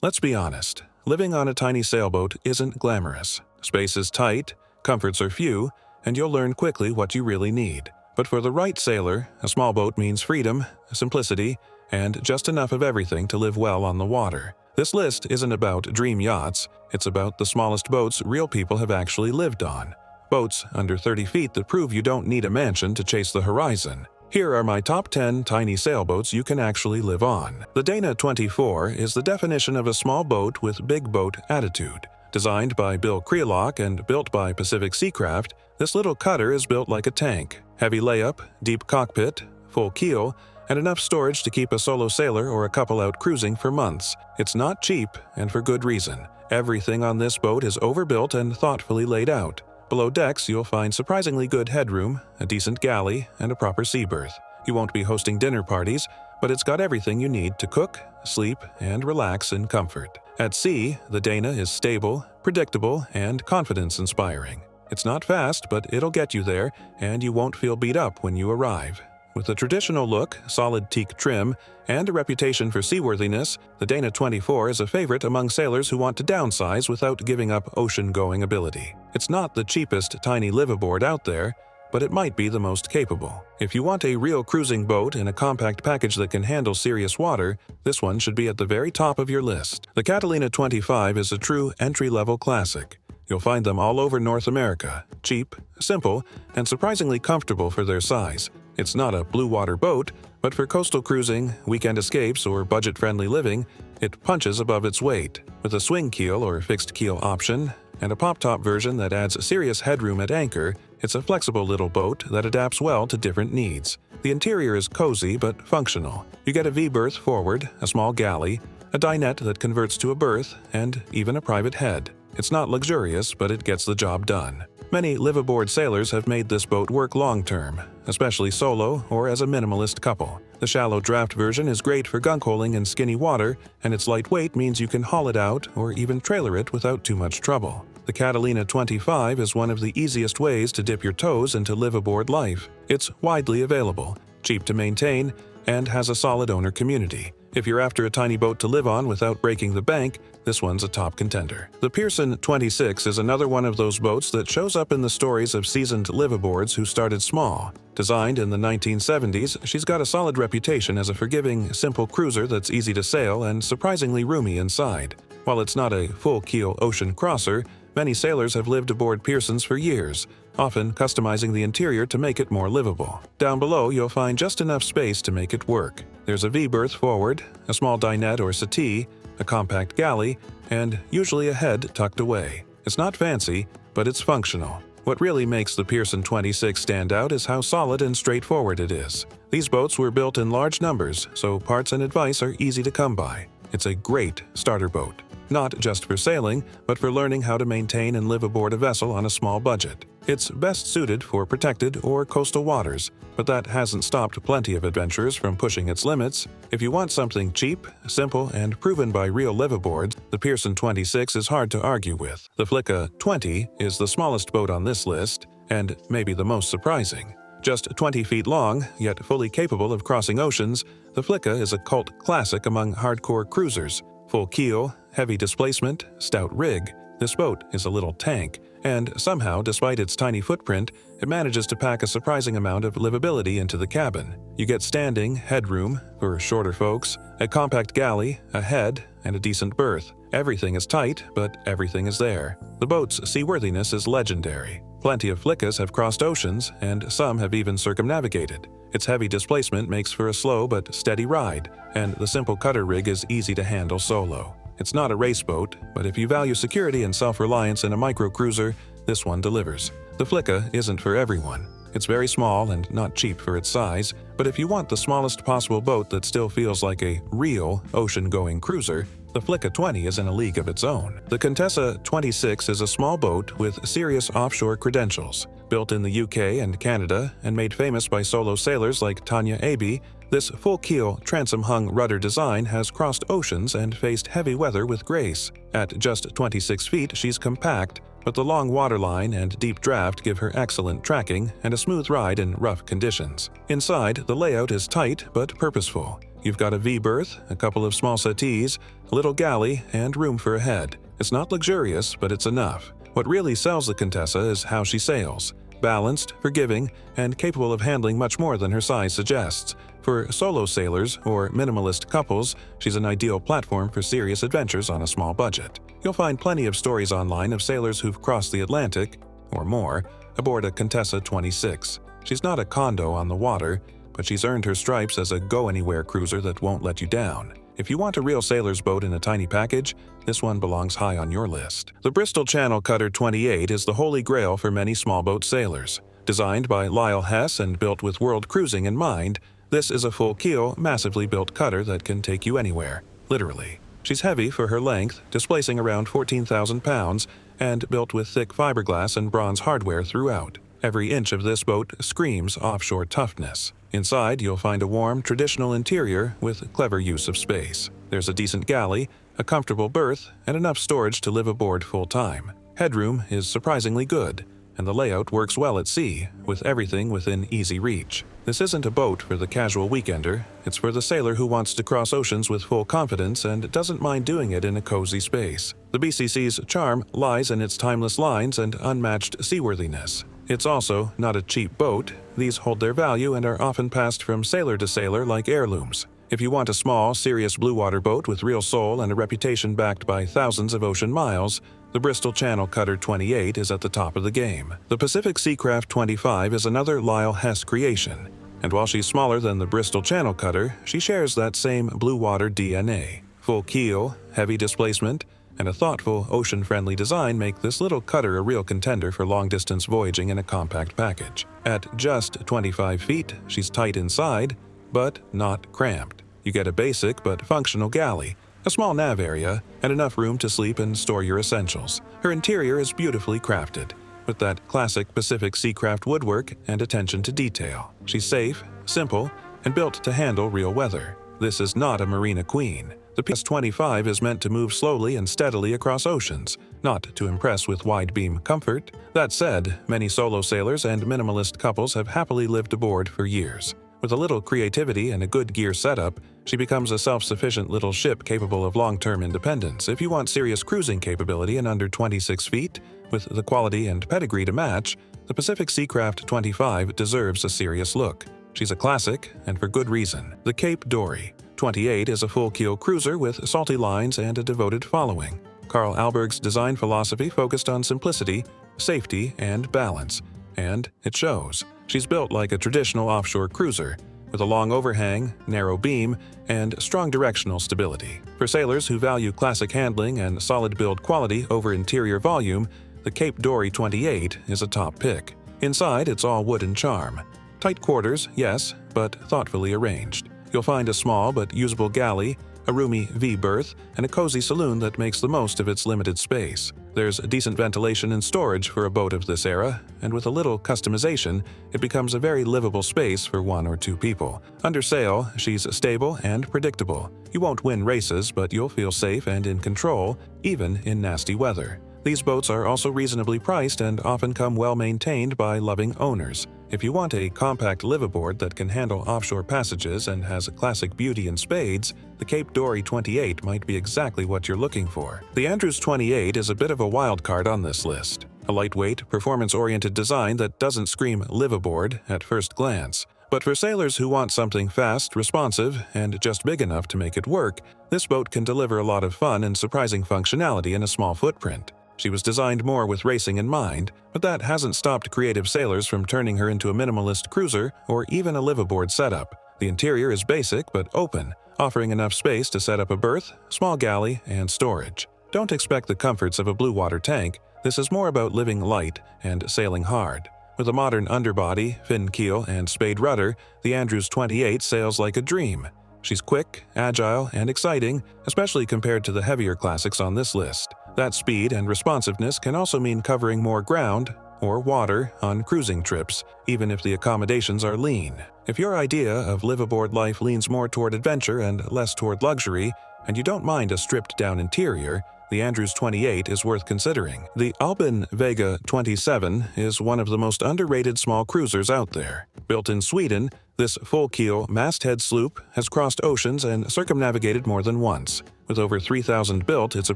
Let's be honest, living on a tiny sailboat isn't glamorous. Space is tight, comforts are few, and you'll learn quickly what you really need. But for the right sailor, a small boat means freedom, simplicity, and just enough of everything to live well on the water. This list isn't about dream yachts, it's about the smallest boats real people have actually lived on. Boats under 30 feet that prove you don't need a mansion to chase the horizon. Here are my top 10 tiny sailboats you can actually live on. The Dana 24 is the definition of a small boat with big boat attitude. Designed by Bill Creelock and built by Pacific Seacraft, this little cutter is built like a tank. Heavy layup, deep cockpit, full keel, and enough storage to keep a solo sailor or a couple out cruising for months. It's not cheap, and for good reason. Everything on this boat is overbuilt and thoughtfully laid out. Below decks, you'll find surprisingly good headroom, a decent galley, and a proper sea berth. You won't be hosting dinner parties, but it's got everything you need to cook, sleep, and relax in comfort. At sea, the Dana is stable, predictable, and confidence-inspiring. It's not fast, but it'll get you there, and you won't feel beat up when you arrive. With a traditional look, solid teak trim, and a reputation for seaworthiness, the Dana 24 is a favorite among sailors who want to downsize without giving up ocean-going ability. It's not the cheapest tiny liveaboard out there, but it might be the most capable. If you want a real cruising boat in a compact package that can handle serious water, this one should be at the very top of your list. The Catalina 25 is a true entry-level classic. You'll find them all over North America, cheap, simple, and surprisingly comfortable for their size. It's not a blue water boat, but for coastal cruising, weekend escapes, or budget-friendly living, it punches above its weight. With a swing keel or fixed keel option, and a pop-top version that adds serious headroom at anchor, it's a flexible little boat that adapts well to different needs. The interior is cozy but functional. You get a V-berth forward, a small galley, a dinette that converts to a berth, and even a private head. It's not luxurious, but it gets the job done. Many live-aboard sailors have made this boat work long-term, especially solo or as a minimalist couple. The shallow draft version is great for gunk-holing in skinny water, and its lightweight means you can haul it out or even trailer it without too much trouble. The Catalina 25 is one of the easiest ways to dip your toes into live-aboard life. It's widely available, cheap to maintain, and has a solid owner community. If you're after a tiny boat to live on without breaking the bank, this one's a top contender. The Pearson 26 is another one of those boats that shows up in the stories of seasoned liveaboards who started small. Designed in the 1970s, she's got a solid reputation as a forgiving, simple cruiser that's easy to sail and surprisingly roomy inside. While it's not a full-keel ocean crosser, many sailors have lived aboard Pearsons for years, often customizing the interior to make it more livable. Down below, you'll find just enough space to make it work. There's a V-berth forward, a small dinette or settee, a compact galley, and usually a head tucked away. It's not fancy, but it's functional. What really makes the Pearson 26 stand out is how solid and straightforward it is. These boats were built in large numbers, so parts and advice are easy to come by. It's a great starter boat. Not just for sailing, but for learning how to maintain and live aboard a vessel on a small budget. It's best suited for protected or coastal waters, but that hasn't stopped plenty of adventurers from pushing its limits. If you want something cheap, simple, and proven by real liveaboards, the Pearson 26 is hard to argue with. The Flicka 20 is the smallest boat on this list, and maybe the most surprising. Just 20 feet long, yet fully capable of crossing oceans, the Flicka is a cult classic among hardcore cruisers. Full keel, heavy displacement, stout rig, this boat is a little tank, and somehow, despite its tiny footprint, it manages to pack a surprising amount of livability into the cabin. You get standing, headroom, for shorter folks, a compact galley, a head, and a decent berth. Everything is tight, but everything is there. The boat's seaworthiness is legendary. Plenty of Flickas have crossed oceans, and some have even circumnavigated. Its heavy displacement makes for a slow but steady ride, and the simple cutter rig is easy to handle solo. It's not a race boat, but if you value security and self-reliance in a microcruiser, this one delivers. The Flicka isn't for everyone. It's very small and not cheap for its size, but if you want the smallest possible boat that still feels like a real ocean-going cruiser, the Flicka 20 is in a league of its own. The Contessa 26 is a small boat with serious offshore credentials. Built in the UK and Canada and made famous by solo sailors like Tanya Abbey, this full-keel, transom-hung rudder design has crossed oceans and faced heavy weather with grace. At just 26 feet, she's compact, but the long waterline and deep draft give her excellent tracking and a smooth ride in rough conditions. Inside, the layout is tight but purposeful. You've got a V-berth, a couple of small settees, a little galley, and room for a head. It's not luxurious, but it's enough. What really sells the Contessa is how she sails. Balanced, forgiving, and capable of handling much more than her size suggests. For solo sailors or minimalist couples, she's an ideal platform for serious adventures on a small budget. You'll find plenty of stories online of sailors who've crossed the Atlantic, or more, aboard a Contessa 26. She's not a condo on the water, but she's earned her stripes as a go-anywhere cruiser that won't let you down. If you want a real sailor's boat in a tiny package, this one belongs high on your list. The Bristol Channel Cutter 28 is the holy grail for many small boat sailors. Designed by Lyle Hess and built with world cruising in mind, this is a full-keel, massively built cutter that can take you anywhere, literally. She's heavy for her length, displacing around 14,000 pounds, and built with thick fiberglass and bronze hardware throughout. Every inch of this boat screams offshore toughness. Inside, you'll find a warm, traditional interior with clever use of space. There's a decent galley, a comfortable berth, and enough storage to live aboard full-time. Headroom is surprisingly good, and the layout works well at sea, with everything within easy reach. This isn't a boat for the casual weekender, it's for the sailor who wants to cross oceans with full confidence and doesn't mind doing it in a cozy space. The BCC's charm lies in its timeless lines and unmatched seaworthiness. It's also not a cheap boat. These hold their value and are often passed from sailor to sailor like heirlooms. If you want a small, serious blue water boat with real soul and a reputation backed by thousands of ocean miles, the Bristol Channel Cutter 28 is at the top of the game. The Pacific Seacraft 25 is another Lyle Hess creation, and while she's smaller than the Bristol Channel Cutter, she shares that same blue water DNA. Full keel, heavy displacement, and a thoughtful, ocean-friendly design make this little cutter a real contender for long-distance voyaging in a compact package. At just 25 feet, she's tight inside, but not cramped. You get a basic but functional galley, a small nav area, and enough room to sleep and store your essentials. Her interior is beautifully crafted, with that classic Pacific Seacraft woodwork and attention to detail. She's safe, simple, and built to handle real weather. This is not a marina queen. The PS-25 is meant to move slowly and steadily across oceans, not to impress with wide-beam comfort. That said, many solo sailors and minimalist couples have happily lived aboard for years. With a little creativity and a good gear setup, she becomes a self-sufficient little ship capable of long-term independence. If you want serious cruising capability in under 26 feet, with the quality and pedigree to match, the Pacific Seacraft 25 deserves a serious look. She's a classic, and for good reason. The Cape Dory 28 is a full-keel cruiser with salty lines and a devoted following. Carl Alberg's design philosophy focused on simplicity, safety, and balance, and it shows. She's built like a traditional offshore cruiser, with a long overhang, narrow beam, and strong directional stability. For sailors who value classic handling and solid build quality over interior volume, the Cape Dory 28 is a top pick. Inside, it's all wood and charm. Tight quarters, yes, but thoughtfully arranged. You'll find a small but usable galley, a roomy V-berth, and a cozy saloon that makes the most of its limited space. There's decent ventilation and storage for a boat of this era, and with a little customization, it becomes a very livable space for 1 or 2 people. Under sail, she's stable and predictable. You won't win races, but you'll feel safe and in control, even in nasty weather. These boats are also reasonably priced and often come well-maintained by loving owners. If you want a compact liveaboard that can handle offshore passages and has a classic beauty in spades, the Cape Dory 28 might be exactly what you're looking for. The Andrews 28 is a bit of a wild card on this list. A lightweight, performance-oriented design that doesn't scream liveaboard at first glance. But for sailors who want something fast, responsive, and just big enough to make it work, this boat can deliver a lot of fun and surprising functionality in a small footprint. She was designed more with racing in mind, but that hasn't stopped creative sailors from turning her into a minimalist cruiser or even a liveaboard setup. The interior is basic but open, offering enough space to set up a berth, small galley, and storage. Don't expect the comforts of a blue water tank. This is more about living light and sailing hard. With a modern underbody, fin keel, and spade rudder, the Andrews 28 sails like a dream. She's quick, agile, and exciting, especially compared to the heavier classics on this list. That speed and responsiveness can also mean covering more ground or water on cruising trips, even if the accommodations are lean. If your idea of liveaboard life leans more toward adventure and less toward luxury, and you don't mind a stripped-down interior, the Andrews 28 is worth considering. The Albin Vega 27 is one of the most underrated small cruisers out there. Built in Sweden, this full-keel masthead sloop has crossed oceans and circumnavigated more than once. With over 3,000 built, it's a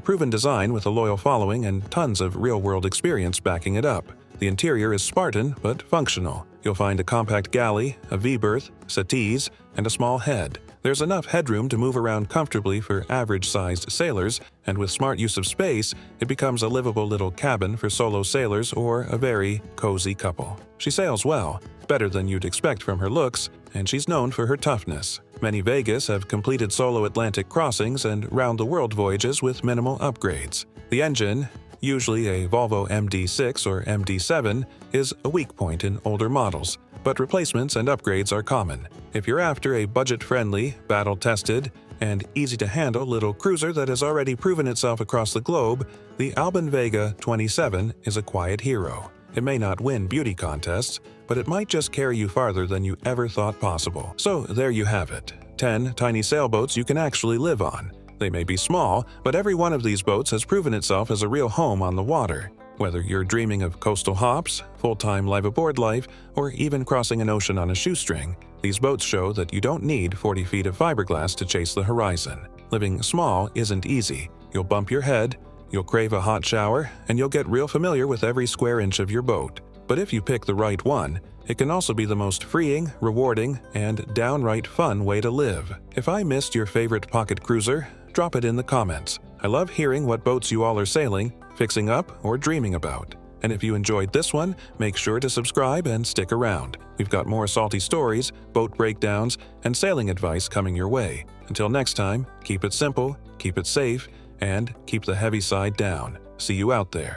proven design with a loyal following and tons of real-world experience backing it up. The interior is Spartan but functional. You'll find a compact galley, a V-berth, settees, and a small head. There's enough headroom to move around comfortably for average-sized sailors, and with smart use of space, it becomes a livable little cabin for solo sailors or a very cozy couple. She sails well, better than you'd expect from her looks, and she's known for her toughness. Many Vegas have completed solo Atlantic crossings and round-the-world voyages with minimal upgrades. The engine, usually a Volvo MD6 or MD7, is a weak point in older models, but replacements and upgrades are common. If you're after a budget-friendly, battle-tested, and easy-to-handle little cruiser that has already proven itself across the globe, the Albin Vega 27 is a quiet hero. It may not win beauty contests, but it might just carry you farther than you ever thought possible. So there you have it, 10 tiny sailboats you can actually live on. They may be small, but every one of these boats has proven itself as a real home on the water. Whether you're dreaming of coastal hops, full-time live-aboard life, or even crossing an ocean on a shoestring, these boats show that you don't need 40 feet of fiberglass to chase the horizon. Living small isn't easy. You'll bump your head, you'll crave a hot shower, and you'll get real familiar with every square inch of your boat. But if you pick the right one, it can also be the most freeing, rewarding, and downright fun way to live. If I missed your favorite pocket cruiser, drop it in the comments. I love hearing what boats you all are sailing, fixing up, or dreaming about. And if you enjoyed this one, make sure to subscribe and stick around. We've got more salty stories, boat breakdowns, and sailing advice coming your way. Until next time, keep it simple, keep it safe, and keep the heavy side down. See you out there.